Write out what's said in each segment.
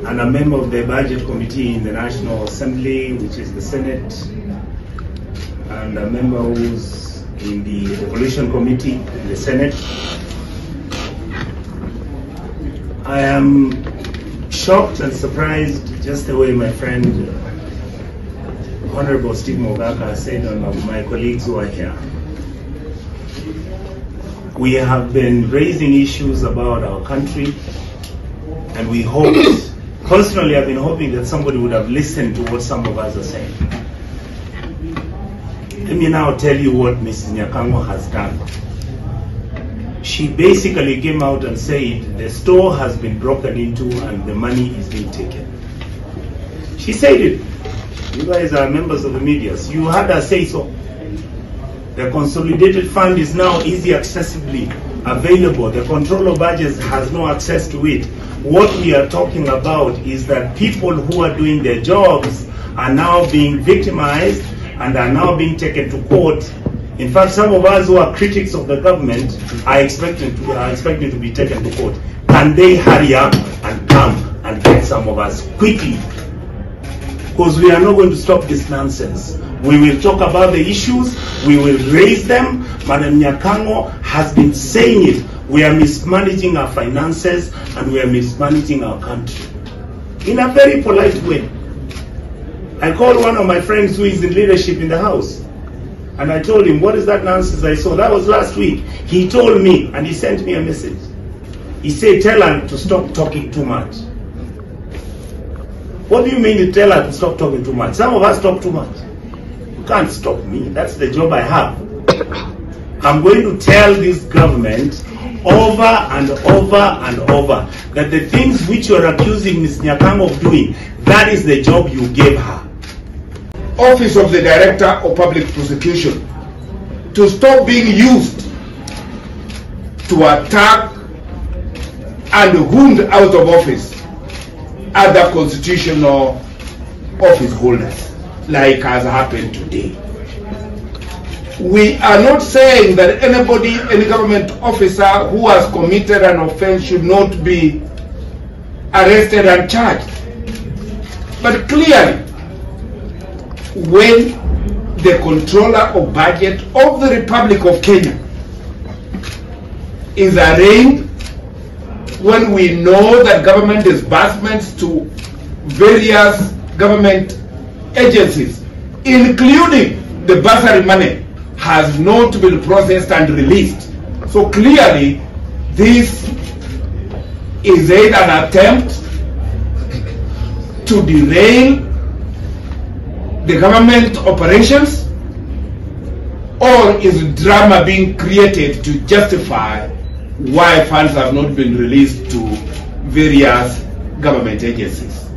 and a member of the Budget Committee in the National Assembly, which is the Senate, and a member who's in the Devolution Committee in the Senate. I am shocked and surprised just the way my friend Honorable Steve Mogaka said on my colleagues who are here. We have been raising issues about our country, and we hoped, personally I've been hoping that somebody would have listened to what some of us are saying. Let me now tell you what Mrs. Nyakango has done. She basically came out and said the store has been broken into and the money is being taken. She said it. You guys are members of the media, so you had her say so. The consolidated fund is now easily accessibly available. The controller of budgets has no access to it. What we are talking about is that people who are doing their jobs are now being victimized and are now being taken to court. In fact, some of us who are critics of the government are expecting to be taken to court. Can they hurry up and come and get some of us quickly? Because we are not going to stop this nonsense. We will talk about the issues, we will raise them. Madam Nyakango has been saying it. We are mismanaging our finances and we are mismanaging our country. In a very polite way. I called one of my friends who is in leadership in the House. And I told him, what is that nonsense I saw? That was last week. He told me, and he sent me a message. He said, tell her to stop talking too much. What do you mean you tell her to stop talking too much? Some of us talk too much. You can't stop me. That's the job I have. I'm going to tell this government over and over and over that the things which you are accusing Ms. Nyakango of doing, that is the job you gave her. Office of the Director of Public Prosecution to stop being used to attack and wound out of office other constitutional office holders, like has happened today. We are not saying that anybody, any government officer who has committed an offense should not be arrested and charged. But clearly, when the controller of budget of the Republic of Kenya is arraigned, when we know that government disbursements to various government agencies, including the bursary money, has not been processed and released. So clearly, this is either an attempt to derail the government operations, or is drama being created to justify why funds have not been released to various government agencies.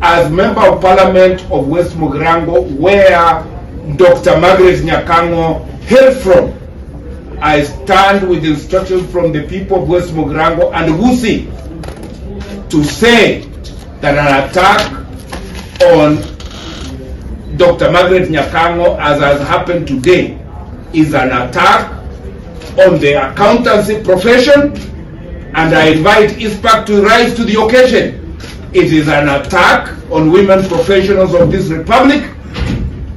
As Member of Parliament of West Mogrango, where Dr. Margaret Nyakango hailed from, I stand with instructions from the people of West Mogrango and Gusii to say that an attack on Dr. Margaret Nyakango, as has happened today, is an attack on the accountancy profession, and I invite ISPAC to rise to the occasion. It is an attack on women professionals of this republic,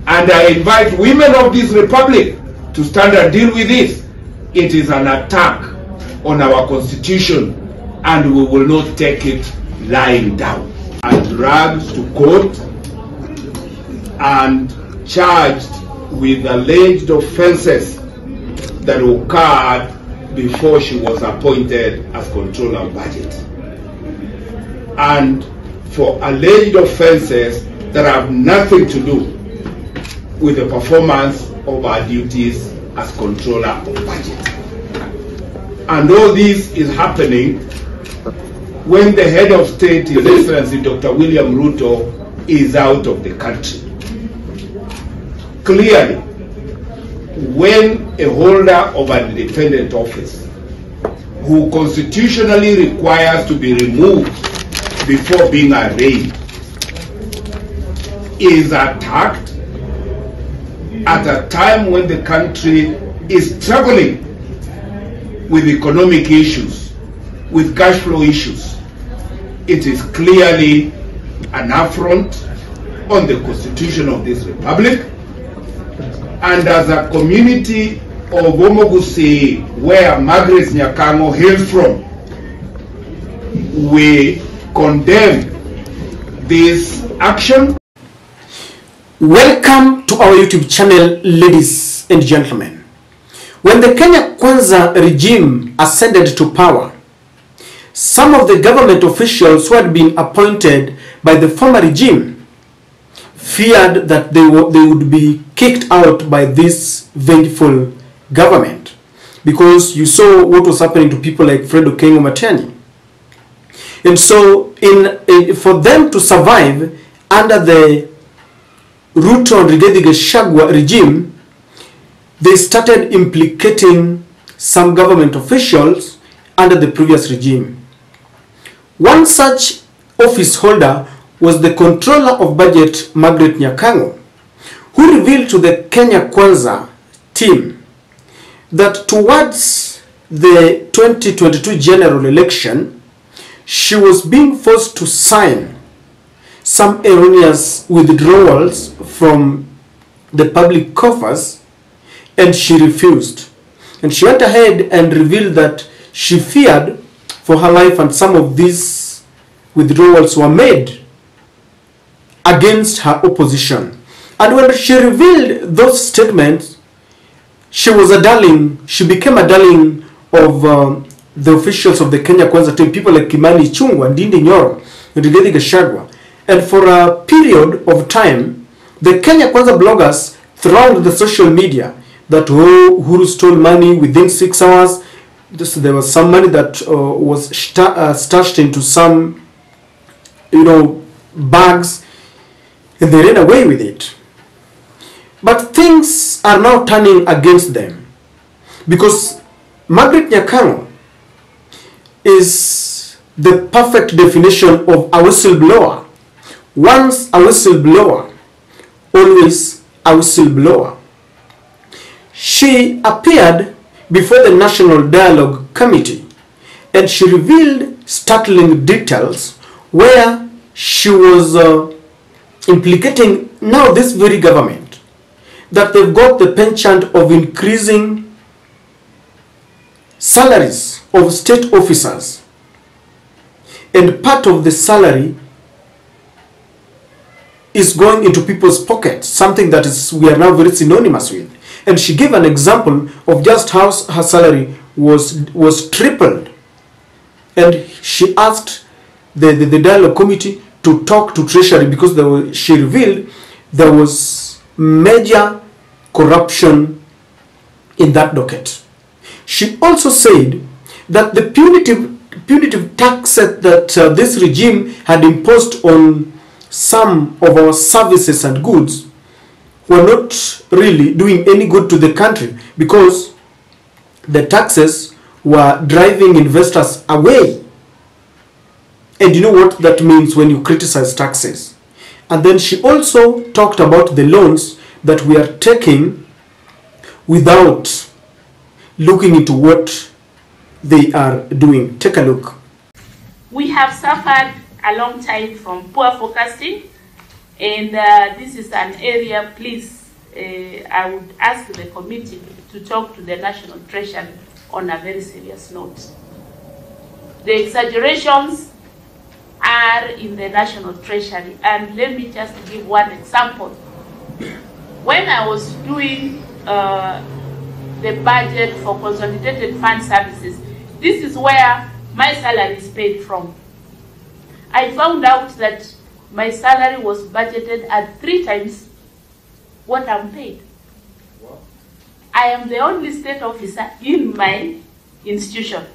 and I invite women of this republic to stand and deal with this. It is an attack on our constitution, and we will not take it lying down. And dragged to court and charged with alleged offenses that occurred before she was appointed as controller of budget, and for alleged offenses that have nothing to do with the performance of our duties as controller of budget. And all this is happening when the head of state, His Excellency Dr. William Ruto, is out of the country. Clearly, when a holder of an independent office who constitutionally requires to be removed before being arraigned is attacked at a time when the country is struggling with economic issues, with cash flow issues, it is clearly an affront on the Constitution of this Republic. And as a community of Omogusi, where Margaret Nyakango hails from, we condemn this action. Welcome to our YouTube channel, ladies and gentlemen. When the Kenya Kwanza regime ascended to power, some of the government officials who had been appointed by the former regime feared that they would be kicked out by this vengeful government, because you saw what was happening to people like Fred Okengo Matani. And so for them to survive under the Ruto and Gachagua regime, they started implicating some government officials under the previous regime. One such office holder was the Controller of Budget, Margaret Nyakango, who revealed to the Kenya Kwanza team that towards the 2022 general election, she was being forced to sign some erroneous withdrawals from the public coffers, and she refused. And she went ahead and revealed that she feared for her life, and some of these withdrawals were made against her opposition. And when she revealed those statements, she was a darling. She became a darling of the officials of the Kenya Kwanza team, people like Kimani Ichung'wah, Ndindi Nyoro, and Rigathi Gachagua. And for a period of time, the Kenya Kwanza bloggers thronged the social media that, oh, Uhuru stole money within 6 hours. There was some money that was stashed into some, bags, and they ran away with it. But things are now turning against them, because Margaret Nyakango is the perfect definition of a whistleblower. Once a whistleblower, always a whistleblower. She appeared before the National Dialogue Committee, and she revealed startling details where she was implicating now this very government, that they've got the penchant of increasing salaries of state officers, and part of the salary is going into people's pockets, something that we are now very synonymous with. And she gave an example of just how her salary was tripled. And she asked the dialogue committee to talk to Treasury, because she revealed there was major corruption in that docket. She also said that the punitive taxes that this regime had imposed on some of our services and goods were not really doing any good to the country, because the taxes were driving investors away. And you know what that means when you criticize taxes. And then she also talked about the loans that we are taking without looking into what they are doing. Take a look. We have suffered a long time from poor forecasting, and this is an area, please, I would ask the committee to talk to the National Treasury on a very serious note. The exaggerations are in the National Treasury, and let me just give one example. When I was doing the budget for consolidated fund services, this is where my salary is paid from. I found out that my salary was budgeted at 3 times what I'm paid. Wow. I am the only state officer in my institution.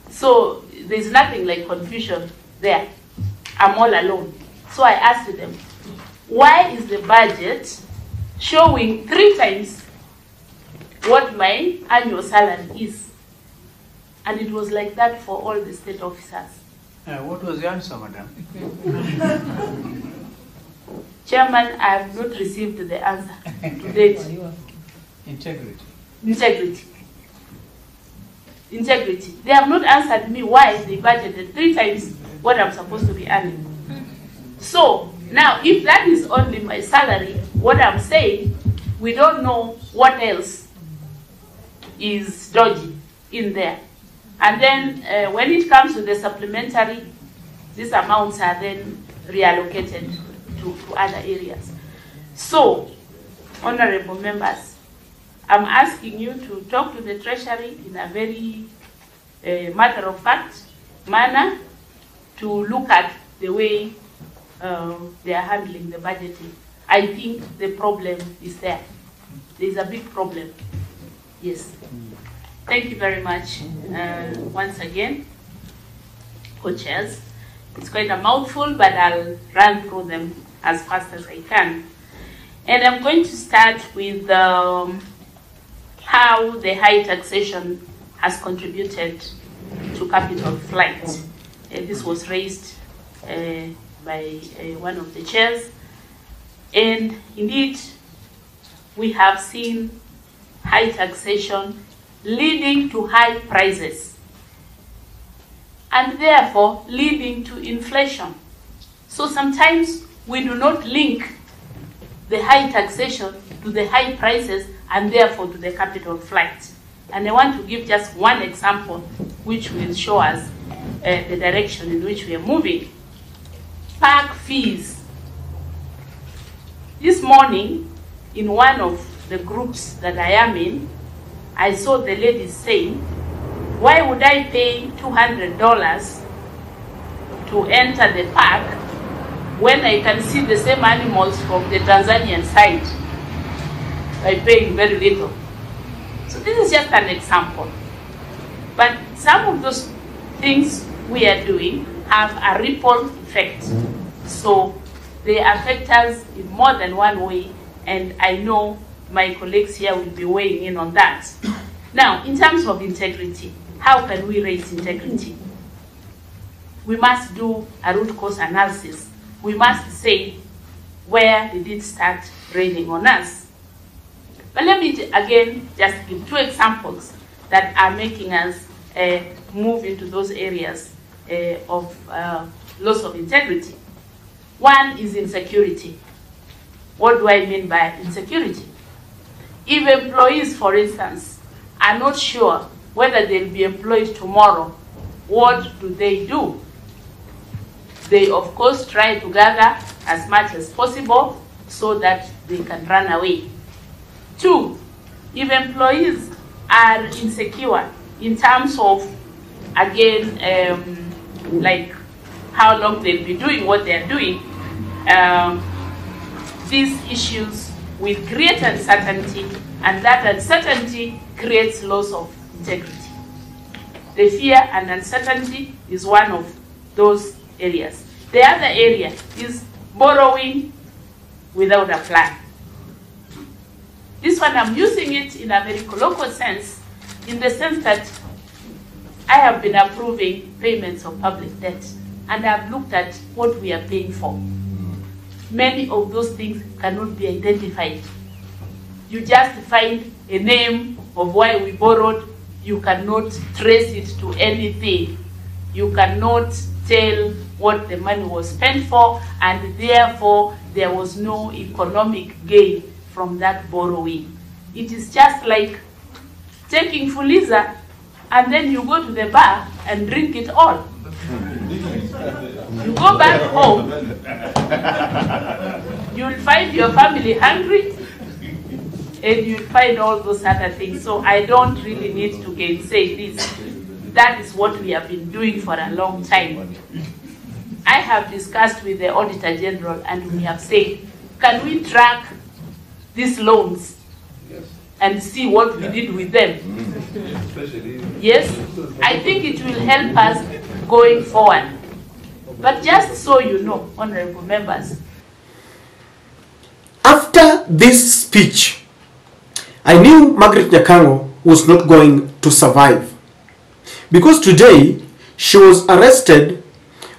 So there's nothing like confusion there. I'm all alone. So I asked them, why is the budget showing 3 times what my annual salary is? And it was like that for all the state officers. What was the answer, madam? Chairman, I have not received the answer to date. Integrity. Integrity. integrity. They have not answered me why they budgeted 3 times what I'm supposed to be earning. So now, if that is only my salary, what I'm saying, we don't know what else is dodgy in there. And then when it comes to the supplementary, these amounts are then reallocated to other areas. So, honorable members, I'm asking you to talk to the Treasury in a very matter-of-fact manner to look at the way they are handling the budgeting. I think the problem is there. There is a big problem. Yes. Thank you very much once again, co-chairs. It's quite a mouthful, but I'll run through them as fast as I can. And I'm going to start with how the high taxation has contributed to capital flight. This was raised by one of the chairs. And indeed, we have seen high taxation leading to high prices, and therefore leading to inflation. So sometimes we do not link the high taxation to the high prices and therefore to the capital flight. And I want to give just one example which will show us the direction in which we are moving. Park fees. This morning, in one of the groups that I am in, I saw the ladies saying, why would I pay $200 to enter the park when I can see the same animals from the Tanzanian side by paying very little? So this is just an example. But some of those things we are doing have a ripple effect. So they affect us in more than one way, and I know my colleagues here will be weighing in on that. Now, in terms of integrity, how can we raise integrity? We must do a root cause analysis. We must say, where did it start raining on us? But let me again just give 2 examples that are making us move into those areas of loss of integrity. One is insecurity. What do I mean by insecurity? If employees, for instance, are not sure whether they'll be employed tomorrow, what do? They, of course, try to gather as much as possible so that they can run away. 2, if employees are insecure in terms of, again, like how long they'll be doing what they're doing, these issues will create uncertainty, and that uncertainty creates loss of integrity. The fear and uncertainty is one of those areas. The other area is borrowing without a plan. This one, I'm using it in a very colloquial sense, in the sense that I have been approving payments of public debt, and I've looked at what we are paying for. Many of those things cannot be identified. You just find a name of why we borrowed. You cannot trace it to anything. You cannot tell what the money was spent for, and therefore there was no economic gain from that borrowing. It is just like taking Fuliza and then you go to the bar and drink it all. You go back home, you'll find your family hungry, and you'll find all those other things. So I don't really need to gainsay this. That is what we have been doing for a long time. I have discussed with the Auditor General, and we have said, can we track these loans and see what we did with them? Yes, I think it will help us going forward. But just so you know, honorable members, after this speech, I knew Margaret Nyakango was not going to survive, because today she was arrested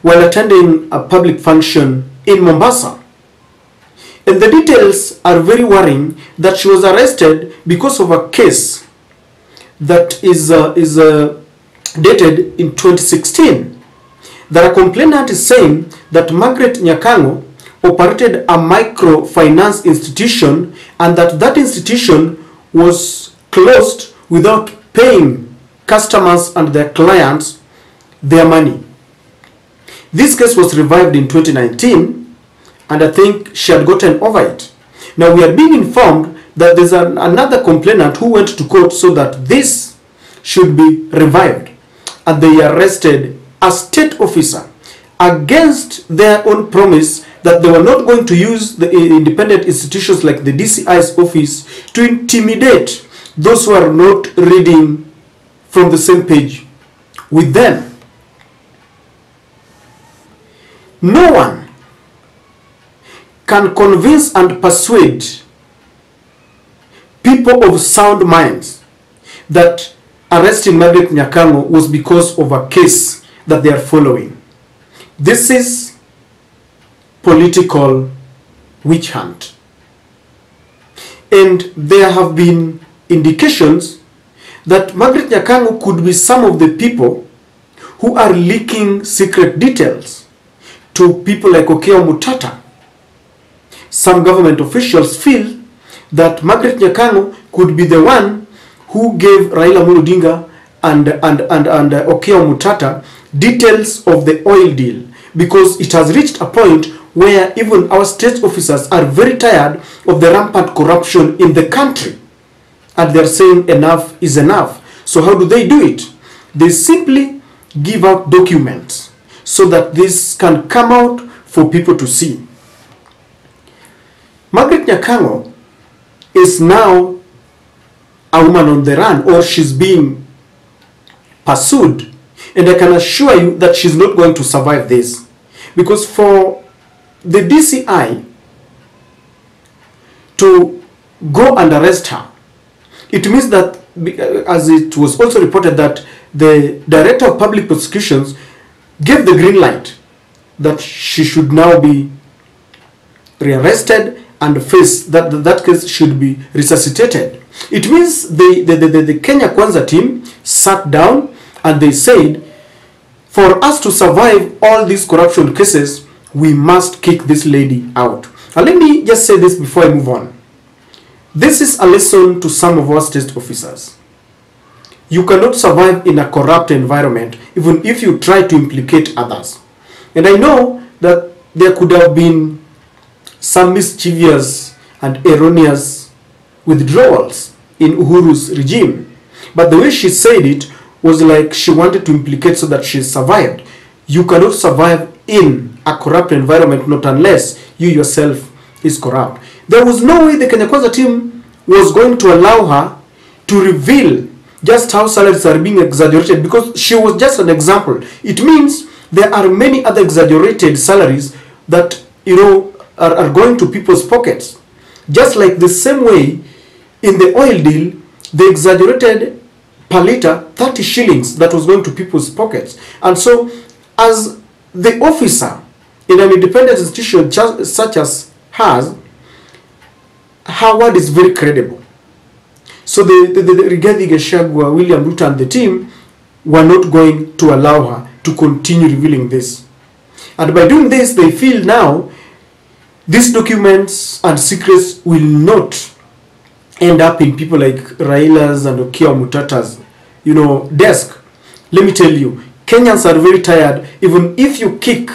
while attending a public function in Mombasa. And the details are very worrying, that she was arrested because of a case that is dated in 2016, that a complainant is saying that Margaret Nyakango operated a microfinance institution and that institution was closed without paying customers and their clients their money. This case was revived in 2019, and I think she had gotten over it. Now we are being informed that there's another complainant who went to court so that this should be revived, and they arrested a state officer against their own promise that they were not going to use the independent institutions like the DCI's office to intimidate those who are not reading from the same page with them. No one can convince and persuade people of sound minds that arresting Margaret Nyakango was because of a case that they are following. This is political witch hunt. And there have been indications that Margaret Nyakango could be some of the people who are leaking secret details to people like Okiya Mutata. Some government officials feel that Margaret Nyakango could be the one who gave Raila Odinga and Okiya Mutata details of the oil deal, because it has reached a point where even our state officers are very tired of the rampant corruption in the country, and they're saying enough is enough. So how do they do it? They simply give out documents so that this can come out for people to see. Margaret Nyakango is now a woman on the run, or she's being pursued, and I can assure you that she's not going to survive this, because for the DCI to go and arrest her, it means that, as it was also reported, that the Director of Public Prosecutions gave the green light that she should now be rearrested and face that case should be resuscitated. It means the Kenya Kwanza team sat down and they said, for us to survive all these corruption cases, we must kick this lady out. And let me just say this before I move on. This is a lesson to some of our state officers. You cannot survive in a corrupt environment even if you try to implicate others. And I know that there could have been some mischievous and erroneous withdrawals in Uhuru's regime, but the way she said it was like she wanted to implicate so that she survived. You cannot survive in a corrupt environment not unless you yourself is corrupt. There was no way the Kenya Kwanza team was going to allow her to reveal just how salaries are being exaggerated, because she was just an example. It means there are many other exaggerated salaries that, you know, are going to people's pockets. Just like the same way in the oil deal, they exaggerated per liter 30 shillings that was going to people's pockets. And so as the officer in an independent institution such as hers, her word is very credible. So the Rigathi Gachagua, William Ruto and the team were not going to allow her to continue revealing this. And by doing this, they feel now these documents and secrets will not end up in people like Raila's and Okiya Mutata's, you know, desk. Let me tell you, Kenyans are very tired. Even if you kick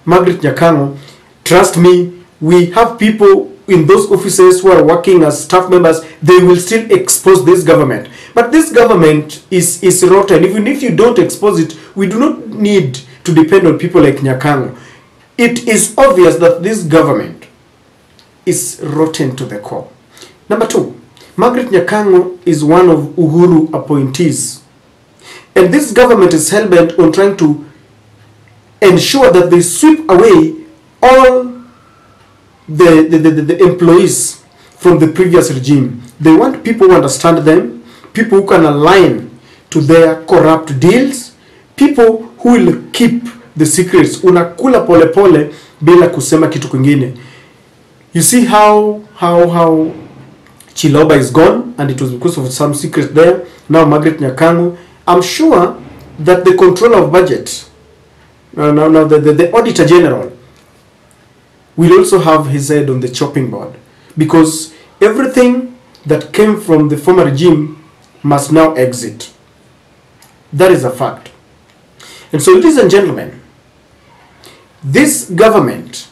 Margaret Nyakango, trust me, we have people in those offices who are working as staff members. They will still expose this government. But this government is rotten. Even if you don't expose it, we do not need to depend on people like Nyakango. It is obvious that this government is rotten to the core. Number two, Margaret Nyakango is one of Uhuru appointees. And this government is hell-bent on trying to ensure that they sweep away all the employees from the previous regime. They want people who understand them, people who can align to their corrupt deals, people who will keep the secrets. Unakula pole pole bila kusema kitu kingine. You see how Chiloba is gone, and it was because of some secret there. Now Margaret Nyakango, I'm sure that the controller of budget, the Auditor General, will also have his head on the chopping board, because everything that came from the former regime must now exit. That is a fact. And so, ladies and gentlemen, this government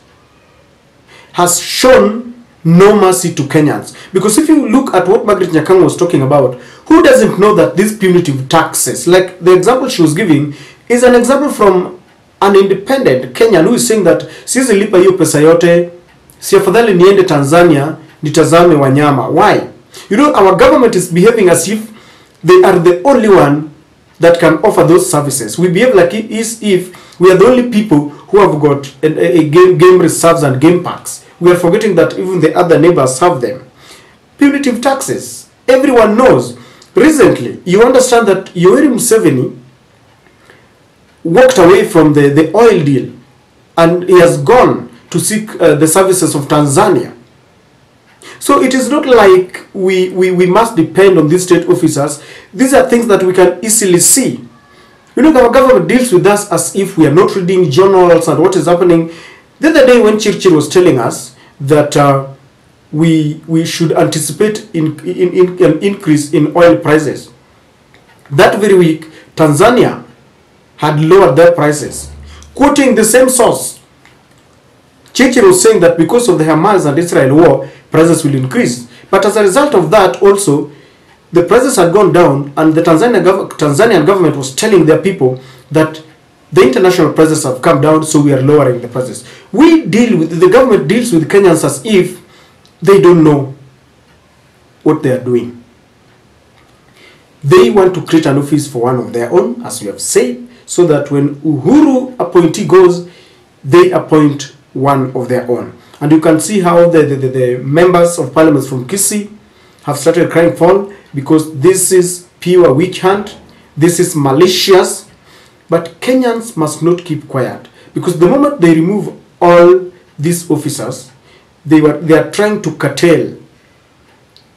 has shown no mercy to Kenyans. Because if you look at what Margaret Nyakango was talking about, who doesn't know that these punitive taxes, like the example she was giving, is an example from an independent Kenyan who is saying that sisi lipa hiyo pesa yote, si afadhali niende Tanzania nitazame wanyama. Why? You know, our government is behaving as if they are the only one that can offer those services. We behave like if we are the only people who have got a game reserves and game parks. We are forgetting that even the other neighbors have them. Punitive taxes. Everyone knows. Recently, you understand that Yoweri Museveni walked away from the oil deal, and he has gone to seek the services of Tanzania. So it is not like we must depend on these state officers. These are things that we can easily see. You know, our government deals with us as if we are not reading journals and what is happening. The other day when Chirchir was telling us that we should anticipate an increase in oil prices, that very week Tanzania had lowered their prices. Quoting the same source, Chirchir was saying that because of the Hamas and Israel war, prices will increase. But as a result of that also, the prices had gone down, and the Tanzanian government was telling their people that the international prices have come down, so we are lowering the prices. The government deals with Kenyans as if they don't know what they are doing. They want to create an office for one of their own, as we have said, so that when Uhuru appointee goes, they appoint one of their own. And you can see how the members of parliament from Kisii have started crying foul, because this is pure witch hunt, this is malicious. But Kenyans must not keep quiet, because the moment they remove all these officers, they are trying to curtail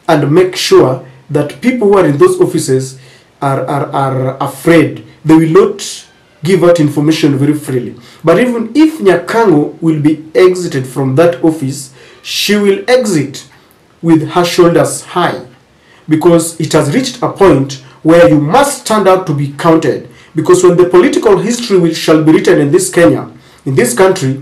and make sure that people who are in those offices are afraid. They will not give out information very freely. But even if Nyakango will be exited from that office, she will exit with her shoulders high, because it has reached a point where you must stand out to be counted. Because when the political history shall be written in this Kenya, in this country,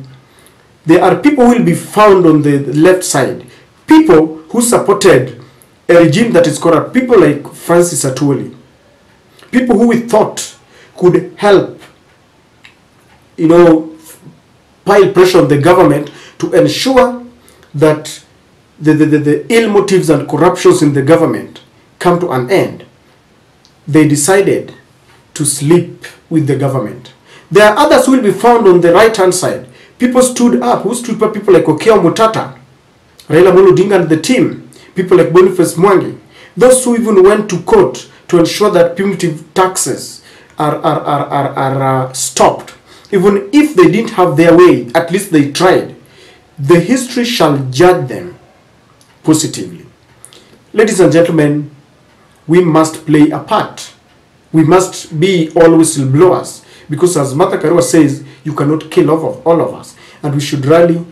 there are people who will be found on the left side. People who supported a regime that is corrupt. People like Francis Atwoli. People who we thought could help, you know, pile pressure on the government to ensure that the ill motives and corruptions in the government come to an end. They decided to sleep with the government. There are others who will be found on the right-hand side. People stood up. Who stood up? People like Okeo Mutata, Raila Odinga and the team. People like Boniface Mwangi. Those who even went to court to ensure that punitive taxes are stopped. Even if they didn't have their way, at least they tried. The history shall judge them positively. Ladies and gentlemen, we must play a part. We must be all whistleblowers, because as Martha Karua says, you cannot kill all of us. And we should rally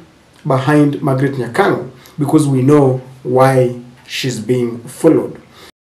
behind Margaret Nyakango, because we know why she's being followed.